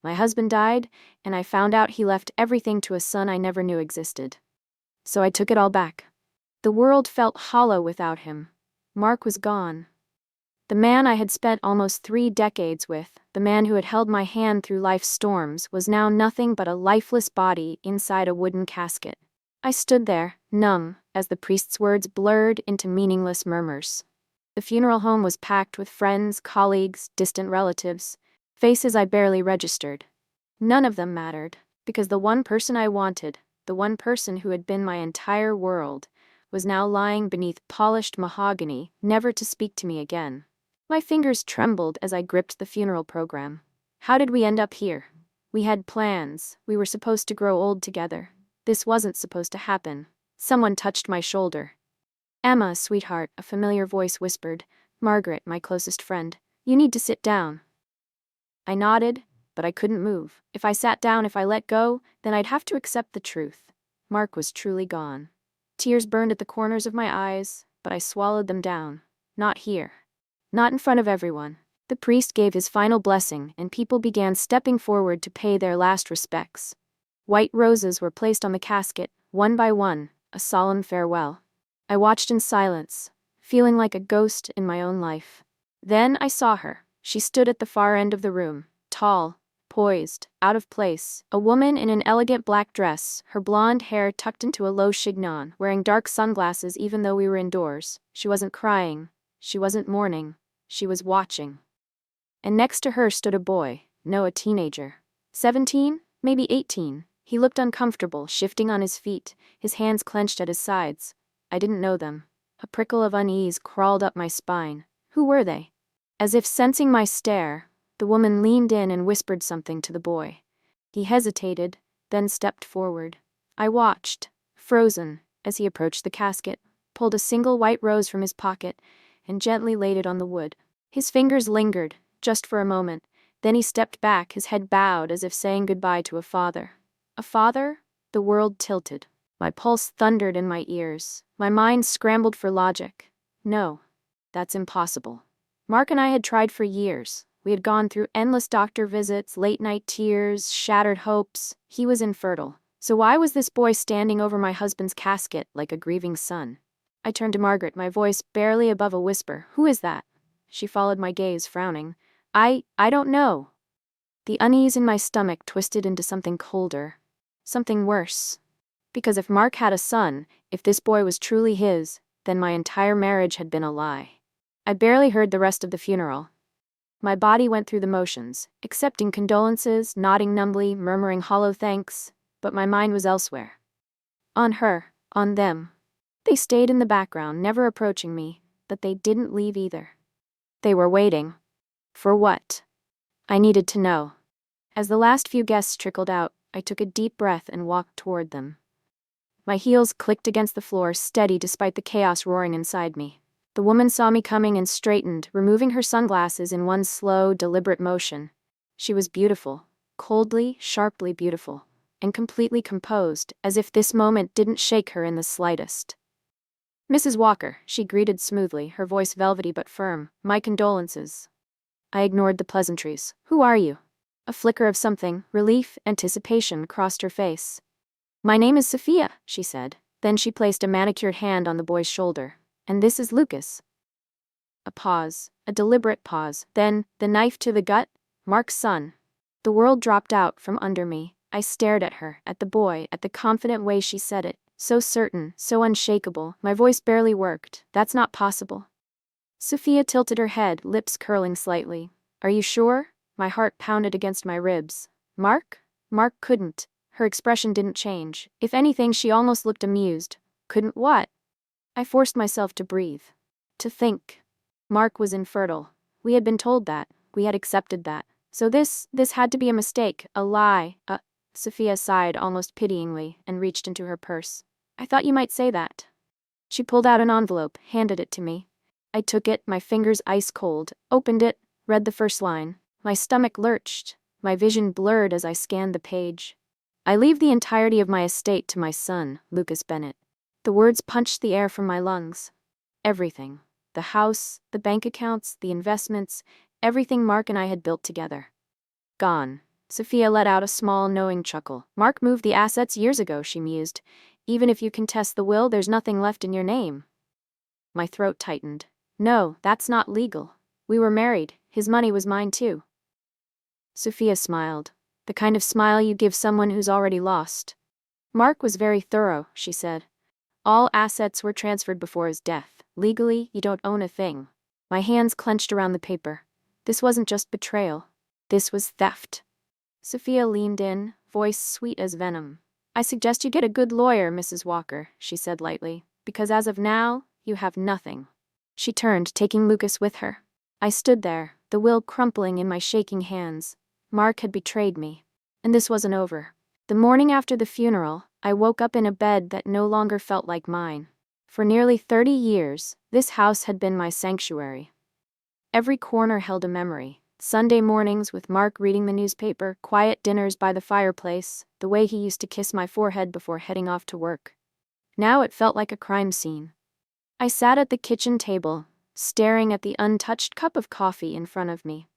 My husband died, and I found out he left everything to a son I never knew existed. So I took it all back. The world felt hollow without him. Mark was gone. The man I had spent almost 3 decades with, the man who had held my hand through life's storms, was now nothing but a lifeless body inside a wooden casket. I stood there, numb, as the priest's words blurred into meaningless murmurs. The funeral home was packed with friends, colleagues, distant relatives, faces I barely registered. None of them mattered, because the one person I wanted, the one person who had been my entire world, was now lying beneath polished mahogany, never to speak to me again. My fingers trembled as I gripped the funeral program. How did we end up here? We had plans. We were supposed to grow old together. This wasn't supposed to happen. Someone touched my shoulder. "Emma, sweetheart," a familiar voice whispered. "Margaret, my closest friend. You need to sit down." I nodded, but I couldn't move. If I sat down, if I let go, then I'd have to accept the truth. Mark was truly gone. Tears burned at the corners of my eyes, but I swallowed them down. Not here. Not in front of everyone. The priest gave his final blessing, and people began stepping forward to pay their last respects. White roses were placed on the casket, one by one, a solemn farewell. I watched in silence, feeling like a ghost in my own life. Then I saw her. She stood at the far end of the room, tall, poised, out of place, a woman in an elegant black dress, her blonde hair tucked into a low chignon, wearing dark sunglasses even though we were indoors. She wasn't crying. She wasn't mourning. She was watching. And next to her stood a boy, no, a teenager. 17, maybe 18. He looked uncomfortable, shifting on his feet, his hands clenched at his sides. I didn't know them. A prickle of unease crawled up my spine. Who were they? As if sensing my stare, the woman leaned in and whispered something to the boy. He hesitated, then stepped forward. I watched, frozen, as he approached the casket, pulled a single white rose from his pocket, and gently laid it on the wood. His fingers lingered, just for a moment, then he stepped back, his head bowed as if saying goodbye to a father. A father? The world tilted. My pulse thundered in my ears. My mind scrambled for logic. No, that's impossible. Mark and I had tried for years. We had gone through endless doctor visits, late-night tears, shattered hopes. He was infertile. So why was this boy standing over my husband's casket like a grieving son? I turned to Margaret, my voice barely above a whisper. "Who is that?" She followed my gaze, frowning. I don't know." The unease in my stomach twisted into something colder. Something worse. Because if Mark had a son, if this boy was truly his, then my entire marriage had been a lie. I barely heard the rest of the funeral. My body went through the motions, accepting condolences, nodding numbly, murmuring hollow thanks, but my mind was elsewhere. On her, on them. They stayed in the background, never approaching me, but they didn't leave either. They were waiting. For what? I needed to know. As the last few guests trickled out, I took a deep breath and walked toward them. My heels clicked against the floor, steady despite the chaos roaring inside me. The woman saw me coming and straightened, removing her sunglasses in one slow, deliberate motion. She was beautiful, coldly, sharply beautiful, and completely composed, as if this moment didn't shake her in the slightest. "Mrs. Walker," she greeted smoothly, her voice velvety but firm. "My condolences." I ignored the pleasantries. "Who are you?" A flicker of something, relief, anticipation, crossed her face. "My name is Sophia," she said. Then she placed a manicured hand on the boy's shoulder. "And this is Lucas." A pause, a deliberate pause, then, the knife to the gut, Mark's son. The world dropped out from under me. I stared at her, at the boy, at the confident way she said it. So certain, so unshakable, my voice barely worked. "That's not possible." Sophia tilted her head, lips curling slightly. "Are you sure?" My heart pounded against my ribs. "Mark? Mark couldn't." Her expression didn't change. If anything, she almost looked amused. "Couldn't what?" I forced myself to breathe. To think. Mark was infertile. We had been told that. We had accepted that. So this had to be a mistake, a lie, Sophia sighed almost pityingly and reached into her purse. "I thought you might say that." She pulled out an envelope, handed it to me. I took it, my fingers ice cold, opened it, read the first line. My stomach lurched. My vision blurred as I scanned the page. "I leave the entirety of my estate to my son, Lucas Bennett." The words punched the air from my lungs. Everything. The house, the bank accounts, the investments, everything Mark and I had built together. Gone. Sophia let out a small, knowing chuckle. Mark moved the assets years ago, she mused. Even if you contest the will, there's nothing left in your name. My throat tightened. No, that's not legal. We were married. His money was mine too. Sophia smiled. The kind of smile you give someone who's already lost. Mark was very thorough, she said. All assets were transferred before his death. Legally, you don't own a thing. My hands clenched around the paper. This wasn't just betrayal. This was theft. Sophia leaned in, voice sweet as venom. I suggest you get a good lawyer, Mrs. Walker, she said lightly, because as of now, you have nothing. She turned, taking Lucas with her. I stood there, the will crumpling in my shaking hands. Mark had betrayed me. And this wasn't over. The morning after the funeral, I woke up in a bed that no longer felt like mine. For nearly 30 years, this house had been my sanctuary. Every corner held a memory. Sunday mornings with Mark reading the newspaper, quiet dinners by the fireplace, the way he used to kiss my forehead before heading off to work. Now it felt like a crime scene. I sat at the kitchen table, staring at the untouched cup of coffee in front of me.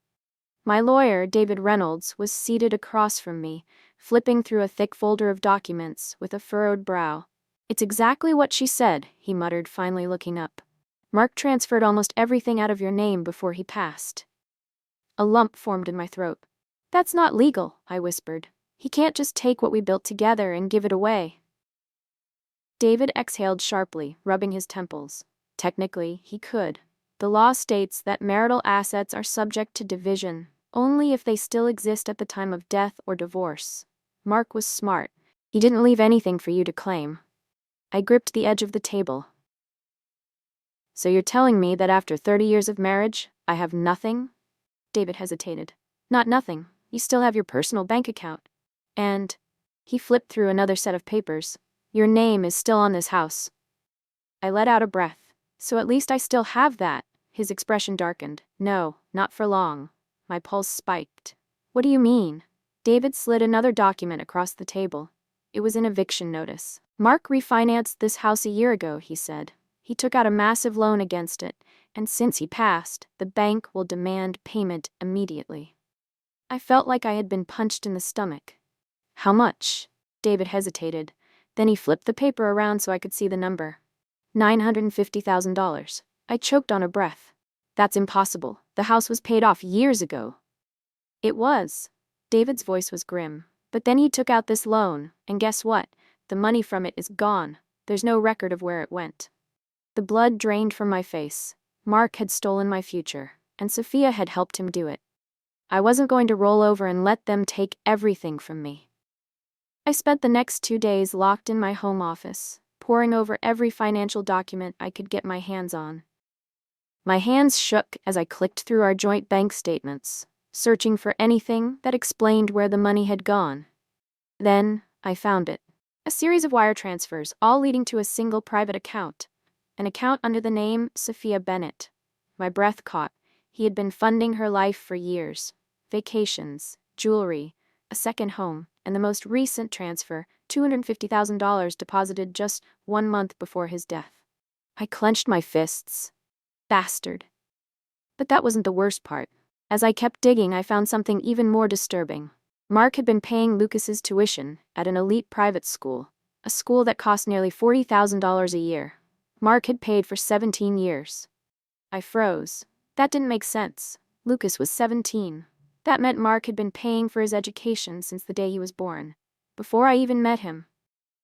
My lawyer, David Reynolds, was seated across from me, flipping through a thick folder of documents with a furrowed brow. It's exactly what she said, he muttered, finally looking up. Mark transferred almost everything out of your name before he passed. A lump formed in my throat. That's not legal, I whispered. He can't just take what we built together and give it away. David exhaled sharply, rubbing his temples. Technically, he could. The law states that marital assets are subject to division, only if they still exist at the time of death or divorce. Mark was smart. He didn't leave anything for you to claim. I gripped the edge of the table. So you're telling me that after 30 years of marriage, I have nothing? David hesitated. Not nothing. You still have your personal bank account. And he flipped through another set of papers. Your name is still on this house. I let out a breath. So at least I still have that. His expression darkened. No, not for long. My pulse spiked. What do you mean? David slid another document across the table. It was an eviction notice. Mark refinanced this house a year ago, he said. He took out a massive loan against it, and since he passed, the bank will demand payment immediately. I felt like I had been punched in the stomach. How much? David hesitated. Then he flipped the paper around so I could see the number. $950,000. I choked on a breath. That's impossible. The house was paid off years ago. It was. David's voice was grim. But then he took out this loan, and guess what? The money from it is gone. There's no record of where it went. The blood drained from my face. Mark had stolen my future, and Sophia had helped him do it. I wasn't going to roll over and let them take everything from me. I spent the next 2 days locked in my home office, poring over every financial document I could get my hands on. My hands shook as I clicked through our joint bank statements, searching for anything that explained where the money had gone. Then, I found it. A series of wire transfers, all leading to a single private account. An account under the name Sophia Bennett. My breath caught. He had been funding her life for years. Vacations, jewelry, a second home, and the most recent transfer, $250,000 deposited just 1 month before his death. I clenched my fists. Bastard. But that wasn't the worst part. As I kept digging, I found something even more disturbing. Mark had been paying Lucas's tuition at an elite private school, a school that cost nearly $40,000 a year. Mark had paid for 17 years. I froze. That didn't make sense. Lucas was 17. That meant Mark had been paying for his education since the day he was born, before I even met him.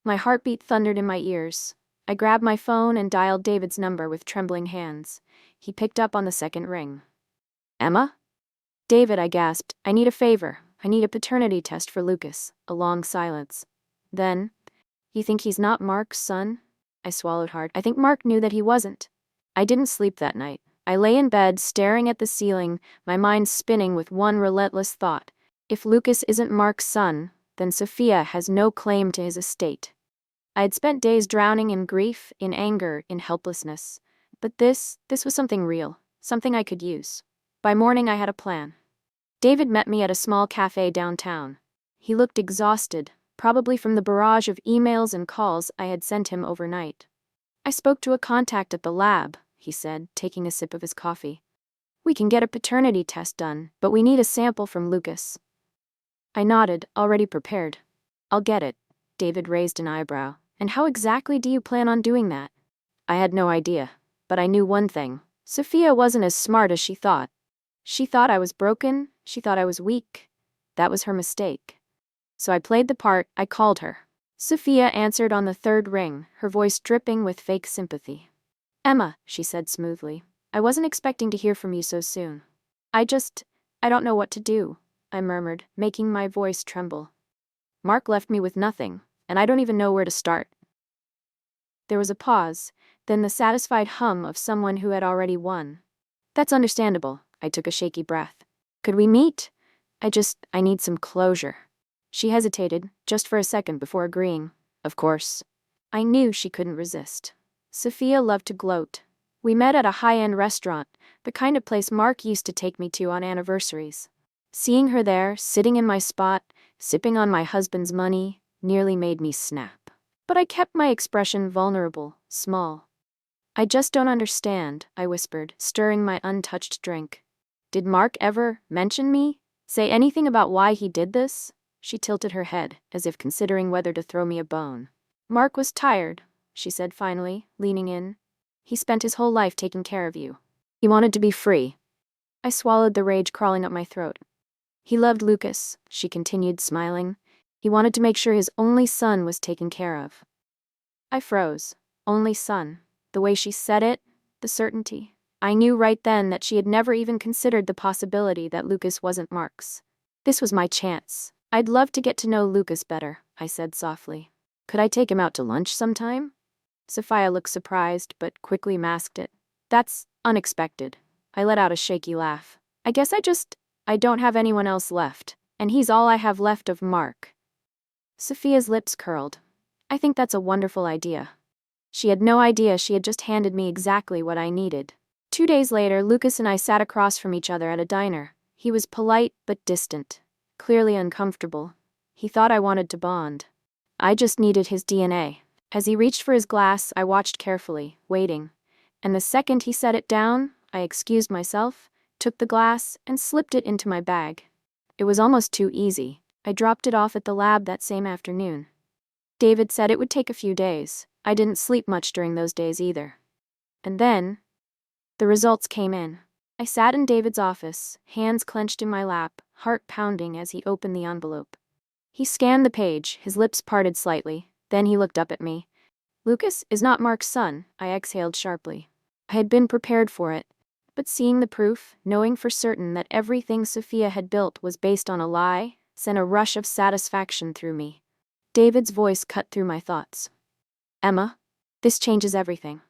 My heartbeat thundered in my ears. I grabbed my phone and dialed David's number with trembling hands. He picked up on the second ring. Emma? David, I gasped. I need a favor. I need a paternity test for Lucas. A long silence. Then, you think he's not Mark's son? I swallowed hard. I think Mark knew that he wasn't. I didn't sleep that night. I lay in bed, staring at the ceiling, my mind spinning with one relentless thought. If Lucas isn't Mark's son, then Sophia has no claim to his estate. I had spent days drowning in grief, in anger, in helplessness. But this was something real, something I could use. By morning I had a plan. David met me at a small cafe downtown. He looked exhausted, probably from the barrage of emails and calls I had sent him overnight. I spoke to a contact at the lab, he said, taking a sip of his coffee. We can get a paternity test done, but we need a sample from Lucas. I nodded, already prepared. I'll get it. David raised an eyebrow. And how exactly do you plan on doing that? I had no idea. But I knew one thing. Sophia wasn't as smart as she thought. She thought I was broken. She thought I was weak. That was her mistake. So I played the part. I called her. Sophia answered on the third ring, her voice dripping with fake sympathy. Emma, she said smoothly. I wasn't expecting to hear from you so soon. I don't know what to do, I murmured, making my voice tremble. Mark left me with nothing, and I don't even know where to start. There was a pause, then the satisfied hum of someone who had already won. That's understandable, I took a shaky breath. Could we meet? I need some closure. She hesitated, just for a second before agreeing. Of course. I knew she couldn't resist. Sophia loved to gloat. We met at a high-end restaurant, the kind of place Mark used to take me to on anniversaries. Seeing her there, sitting in my spot, sipping on my husband's money, nearly made me snap. But I kept my expression vulnerable, small. I just don't understand, I whispered, stirring my untouched drink. Did Mark ever mention me? Say anything about why he did this? She tilted her head, as if considering whether to throw me a bone. Mark was tired, she said finally, leaning in. He spent his whole life taking care of you. He wanted to be free. I swallowed the rage crawling up my throat. He loved Lucas, she continued, smiling. He wanted to make sure his only son was taken care of. I froze. Only son. The way she said it, the certainty. I knew right then that she had never even considered the possibility that Lucas wasn't Mark's. This was my chance. I'd love to get to know Lucas better, I said softly. Could I take him out to lunch sometime? Sophia looked surprised, but quickly masked it. That's unexpected. I let out a shaky laugh. I guess I don't have anyone else left, and he's all I have left of Mark. Sophia's lips curled. I think that's a wonderful idea. She had no idea she had just handed me exactly what I needed. 2 days later, Lucas and I sat across from each other at a diner. He was polite but distant, clearly uncomfortable. He thought I wanted to bond. I just needed his DNA. As he reached for his glass, I watched carefully, waiting. And the second he set it down, I excused myself, took the glass, and slipped it into my bag. It was almost too easy. I dropped it off at the lab that same afternoon. David said it would take a few days. I didn't sleep much during those days either. And then, the results came in. I sat in David's office, hands clenched in my lap, heart pounding as he opened the envelope. He scanned the page, his lips parted slightly. Then he looked up at me. Lucas is not Mark's son, I exhaled sharply. I had been prepared for it. But seeing the proof, knowing for certain that everything Sophia had built was based on a lie, sent a rush of satisfaction through me. David's voice cut through my thoughts. Emma, this changes everything.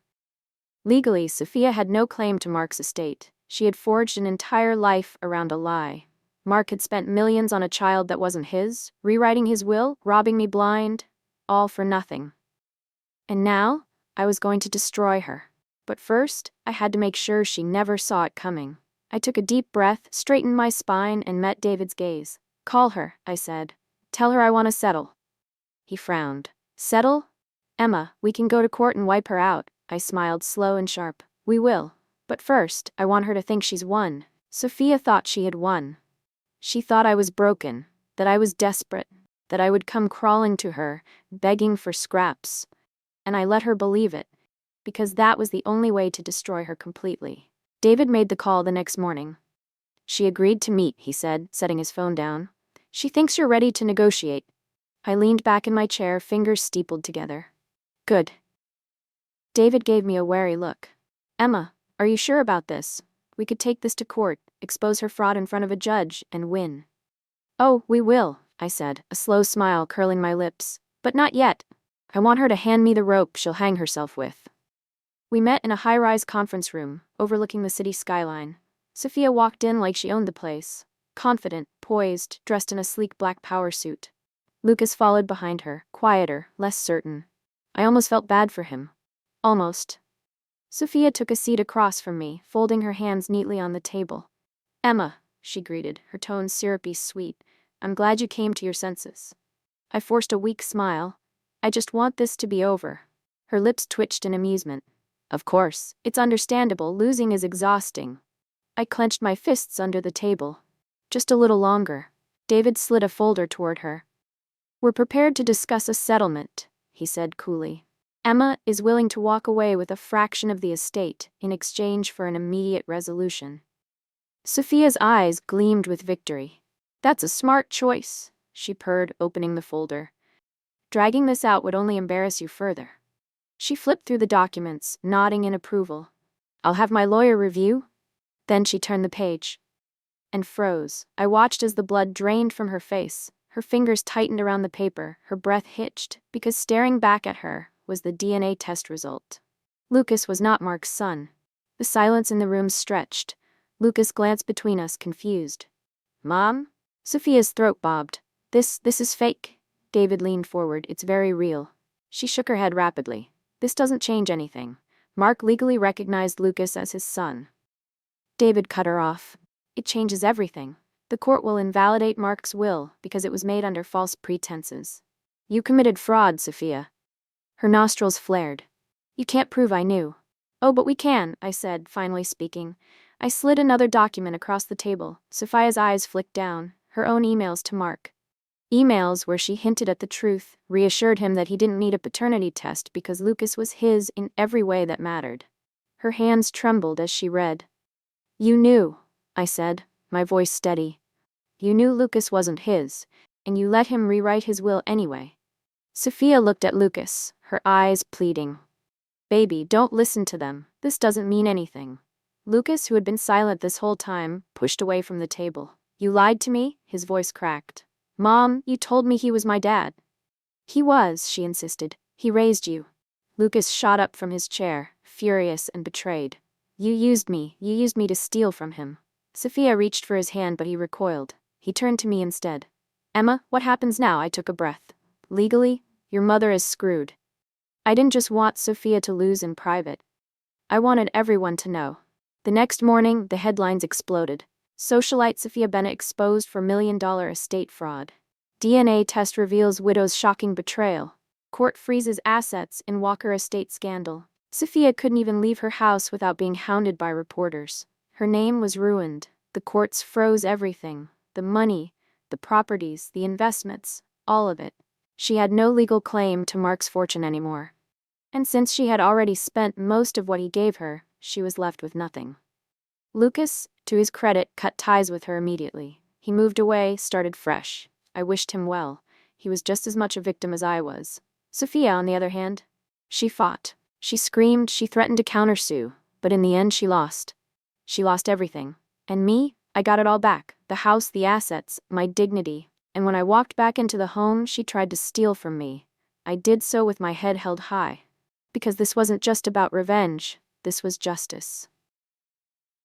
Legally, Sophia had no claim to Mark's estate. She had forged an entire life around a lie. Mark had spent millions on a child that wasn't his, rewriting his will, robbing me blind, all for nothing. And now, I was going to destroy her. But first, I had to make sure she never saw it coming. I took a deep breath, straightened my spine, and met David's gaze. Call her, I said. Tell her I want to settle. He frowned. Settle? Emma, we can go to court and wipe her out. I smiled, slow and sharp. We will. But first, I want her to think she's won. Sophia thought she had won. She thought I was broken, that I was desperate, that I would come crawling to her, begging for scraps. And I let her believe it, because that was the only way to destroy her completely. David made the call the next morning. She agreed to meet, he said, setting his phone down. She thinks you're ready to negotiate. I leaned back in my chair, fingers steepled together. Good. David gave me a wary look. Emma, are you sure about this? We could take this to court, expose her fraud in front of a judge, and win. Oh, we will, I said, a slow smile curling my lips. But not yet. I want her to hand me the rope she'll hang herself with. We met in a high-rise conference room, overlooking the city skyline. Sophia walked in like she owned the place. Confident, poised, dressed in a sleek black power suit. Lucas followed behind her, quieter, less certain. I almost felt bad for him. Almost. Sophia took a seat across from me, folding her hands neatly on the table. Emma, she greeted, her tone syrupy sweet. I'm glad you came to your senses. I forced a weak smile. I just want this to be over. Her lips twitched in amusement. Of course, it's understandable, losing is exhausting. I clenched my fists under the table. Just a little longer. David slid a folder toward her. "We're prepared to discuss a settlement," he said coolly. "Emma is willing to walk away with a fraction of the estate in exchange for an immediate resolution." Sophia's eyes gleamed with victory. "That's a smart choice," she purred, opening the folder. "Dragging this out would only embarrass you further." She flipped through the documents, nodding in approval. "I'll have my lawyer review." Then she turned the page and froze. I watched as the blood drained from her face. Her fingers tightened around the paper, her breath hitched, because staring back at her was the DNA test result. Lucas was not Mark's son. The silence in the room stretched. Lucas glanced between us, confused. "Mom?" Sophia's throat bobbed. This is fake." David leaned forward. "It's very real." She shook her head rapidly. "This doesn't change anything. Mark legally recognized Lucas as his son." David cut her off. "It changes everything. The court will invalidate Mark's will because it was made under false pretenses. You committed fraud, Sophia." Her nostrils flared. "You can't prove I knew." "Oh, but we can," I said, finally speaking. I slid another document across the table. Sophia's eyes flicked down. Her own emails to Mark. Emails where she hinted at the truth, reassured him that he didn't need a paternity test because Lucas was his in every way that mattered. Her hands trembled as she read. "You knew," I said, my voice steady. "You knew Lucas wasn't his, and you let him rewrite his will anyway." Sophia looked at Lucas, her eyes pleading. "Baby, don't listen to them. This doesn't mean anything." Lucas, who had been silent this whole time, pushed away from the table. "You lied to me?" His voice cracked. "Mom, you told me he was my dad." "He was," she insisted. "He raised you." Lucas shot up from his chair, furious and betrayed. You used me to steal from him." Sophia reached for his hand, but he recoiled. He turned to me instead. "Emma, what happens now?" I took a breath. "Legally, your mother is screwed." I didn't just want Sophia to lose in private. I wanted everyone to know. The next morning, the headlines exploded. Socialite Sophia Bennett exposed for $1 million estate fraud. DNA test reveals widow's shocking betrayal. Court freezes assets in Walker estate scandal. Sophia couldn't even leave her house without being hounded by reporters. Her name was ruined. The courts froze everything. The money, the properties, the investments, all of it. She had no legal claim to Mark's fortune anymore. And since she had already spent most of what he gave her, she was left with nothing. Lucas, to his credit, cut ties with her immediately. He moved away, started fresh. I wished him well. He was just as much a victim as I was. Sophia, on the other hand, she fought. She screamed, she threatened to countersue, but in the end she lost. She lost everything. And me? I got it all back. The house, the assets, my dignity. And when I walked back into the home she tried to steal from me, I did so with my head held high. Because this wasn't just about revenge, this was justice.